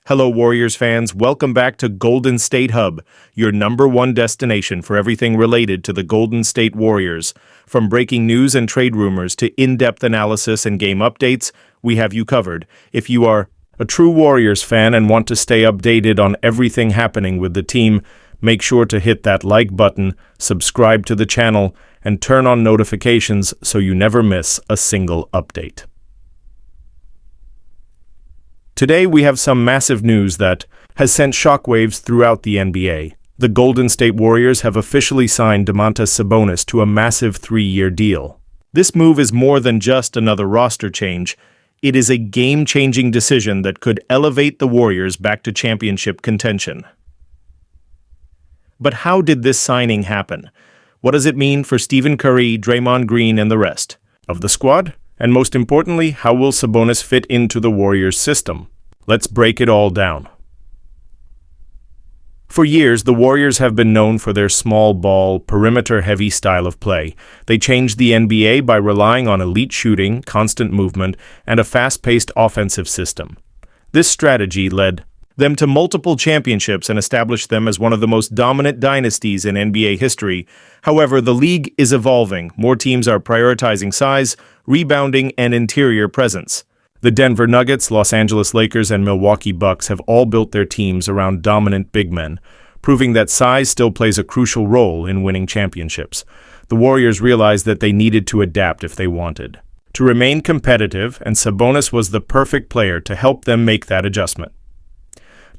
Hello, Warriors fans. Welcome back to Golden State Hub, your #1 destination for everything related to the Golden State Warriors. From breaking news and trade rumors to in-depth analysis and game updates, we have you covered. If you are a true Warriors fan and want to stay updated on everything happening with the team, make sure to hit that like button, subscribe to the channel, and turn on notifications so you never miss a single update. Today we have some massive news that has sent shockwaves throughout the NBA. The Golden State Warriors have officially signed Domantas Sabonis to a massive 3-year deal. This move is more than just another roster change. It is a game-changing decision that could elevate the Warriors back to championship contention. But how did this signing happen? What does it mean for Stephen Curry, Draymond Green, and the rest of the squad? And most importantly, how will Sabonis fit into the Warriors' system? Let's break it all down. For years, the Warriors have been known for their small ball, perimeter-heavy style of play. They changed the NBA by relying on elite shooting, constant movement, and a fast-paced offensive system. This strategy led them to multiple championships and established them as one of the most dominant dynasties in NBA history. However, the league is evolving. More teams are prioritizing size, rebounding, and interior presence. The Denver Nuggets, Los Angeles Lakers, and Milwaukee Bucks have all built their teams around dominant big men, proving that size still plays a crucial role in winning championships. The Warriors realized that they needed to adapt if they wanted to remain competitive, and Sabonis was the perfect player to help them make that adjustment.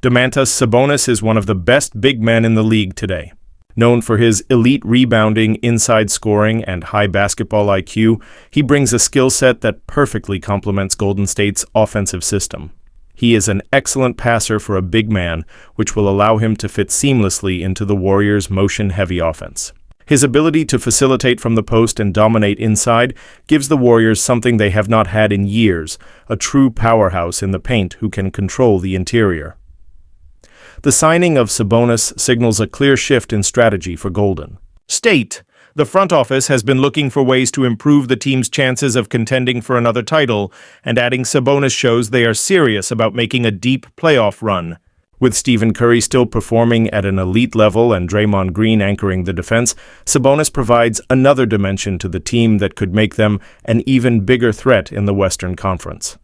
Domantas Sabonis is one of the best big men in the league today. Known for his elite rebounding, inside scoring, and high basketball IQ, he brings a skill set that perfectly complements Golden State's offensive system. He is an excellent passer for a big man, which will allow him to fit seamlessly into the Warriors' motion-heavy offense. His ability to facilitate from the post and dominate inside gives the Warriors something they have not had in years, a true powerhouse in the paint who can control the interior. The signing of Sabonis signals a clear shift in strategy for Golden State. The front office has been looking for ways to improve the team's chances of contending for another title, and adding Sabonis shows they are serious about making a deep playoff run. With Stephen Curry still performing at an elite level and Draymond Green anchoring the defense, Sabonis provides another dimension to the team that could make them an even bigger threat in the Western Conference.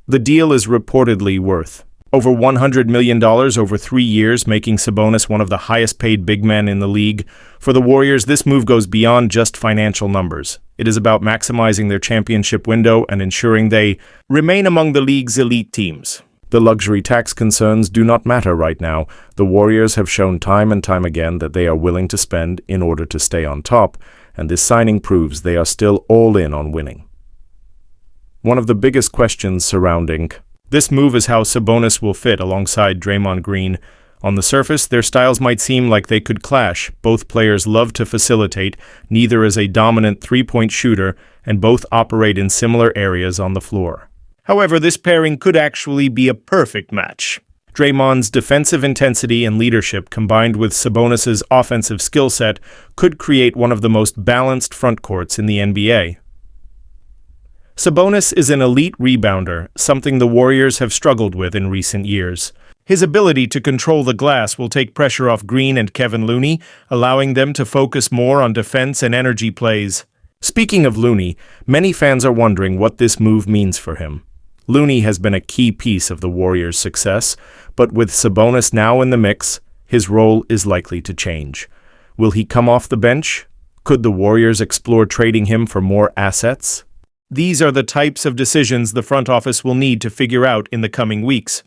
The deal is reportedly worth over $100 million over 3 years, making Sabonis one of the highest-paid big men in the league. For the Warriors, this move goes beyond just financial numbers. It is about maximizing their championship window and ensuring they remain among the league's elite teams. The luxury tax concerns do not matter right now. The Warriors have shown time and time again that they are willing to spend in order to stay on top, and this signing proves they are still all in on winning. One of the biggest questions surrounding this move is how Sabonis will fit alongside Draymond Green. On the surface, their styles might seem like they could clash. Both players love to facilitate, neither is a dominant three-point shooter, and both operate in similar areas on the floor. However, this pairing could actually be a perfect match. Draymond's defensive intensity and leadership combined with Sabonis's offensive skill set could create one of the most balanced frontcourts in the NBA. Sabonis is an elite rebounder, something the Warriors have struggled with in recent years. His ability to control the glass will take pressure off Green and Kevin Looney, allowing them to focus more on defense and energy plays. Speaking of Looney, many fans are wondering what this move means for him. Looney has been a key piece of the Warriors' success, but with Sabonis now in the mix, his role is likely to change. Will he come off the bench? Could the Warriors explore trading him for more assets? These are the types of decisions the front office will need to figure out in the coming weeks.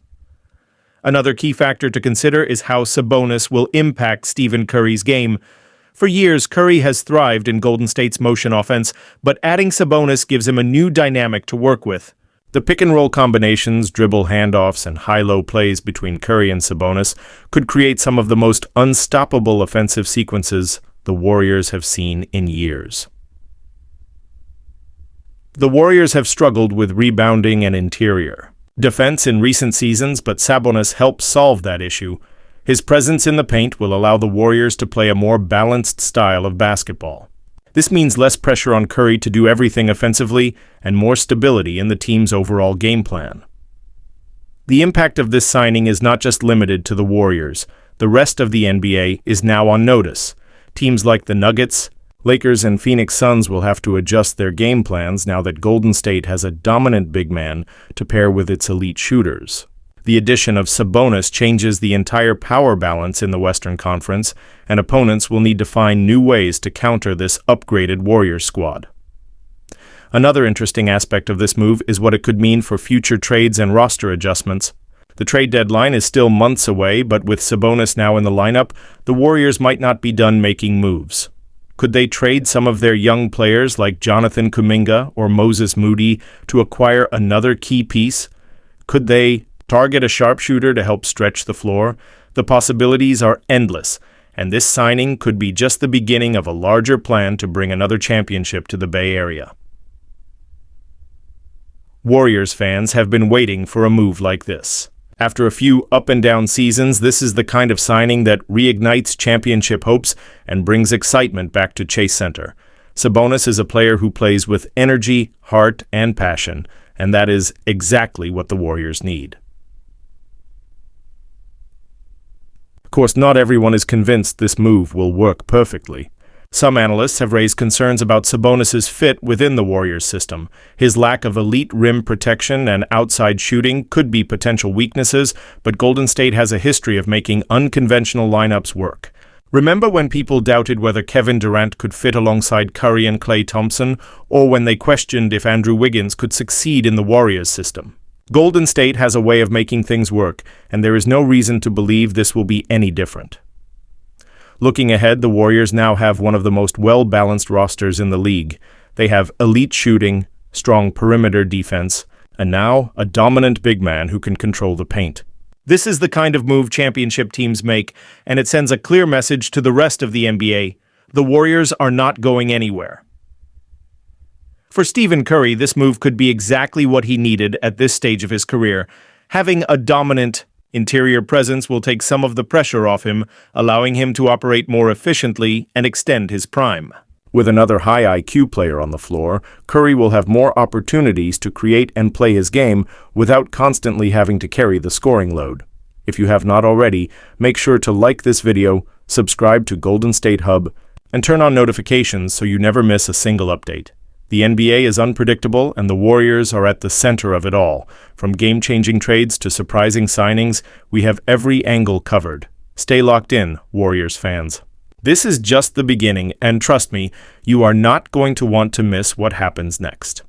Another key factor to consider is how Sabonis will impact Stephen Curry's game. For years, Curry has thrived in Golden State's motion offense, but adding Sabonis gives him a new dynamic to work with. The pick-and-roll combinations, dribble handoffs, and high-low plays between Curry and Sabonis could create some of the most unstoppable offensive sequences the Warriors have seen in years. The Warriors have struggled with rebounding and interior defense in recent seasons, but Sabonis helps solve that issue. His presence in the paint will allow the Warriors to play a more balanced style of basketball. This means less pressure on Curry to do everything offensively and more stability in the team's overall game plan. The impact of this signing is not just limited to the Warriors. The rest of the NBA is now on notice. Teams like the Nuggets, Lakers, and Phoenix Suns will have to adjust their game plans now that Golden State has a dominant big man to pair with its elite shooters. The addition of Sabonis changes the entire power balance in the Western Conference, and opponents will need to find new ways to counter this upgraded Warriors squad. Another interesting aspect of this move is what it could mean for future trades and roster adjustments. The trade deadline is still months away, but with Sabonis now in the lineup, the Warriors might not be done making moves. Could they trade some of their young players like Jonathan Kuminga or Moses Moody to acquire another key piece? Could they target a sharpshooter to help stretch the floor? The possibilities are endless, and this signing could be just the beginning of a larger plan to bring another championship to the Bay Area. Warriors fans have been waiting for a move like this. After a few up-and-down seasons, this is the kind of signing that reignites championship hopes and brings excitement back to Chase Center. Sabonis is a player who plays with energy, heart, and passion, and that is exactly what the Warriors need. Of course, not everyone is convinced this move will work perfectly. Some analysts have raised concerns about Sabonis' fit within the Warriors system. His lack of elite rim protection and outside shooting could be potential weaknesses, but Golden State has a history of making unconventional lineups work. Remember when people doubted whether Kevin Durant could fit alongside Curry and Klay Thompson, or when they questioned if Andrew Wiggins could succeed in the Warriors system? Golden State has a way of making things work, and there is no reason to believe this will be any different. Looking ahead, the Warriors now have one of the most well-balanced rosters in the league. They have elite shooting, strong perimeter defense, and now a dominant big man who can control the paint. This is the kind of move championship teams make, and it sends a clear message to the rest of the NBA. The Warriors are not going anywhere. For Stephen Curry, this move could be exactly what he needed at this stage of his career. Having a dominant interior presence will take some of the pressure off him, allowing him to operate more efficiently and extend his prime. With another high IQ player on the floor, Curry will have more opportunities to create and play his game without constantly having to carry the scoring load. If you have not already, make sure to like this video, subscribe to Golden State Hub, and turn on notifications so you never miss a single update. The NBA is unpredictable, and the Warriors are at the center of it all. From game-changing trades to surprising signings, we have every angle covered. Stay locked in, Warriors fans. This is just the beginning, and trust me, you are not going to want to miss what happens next.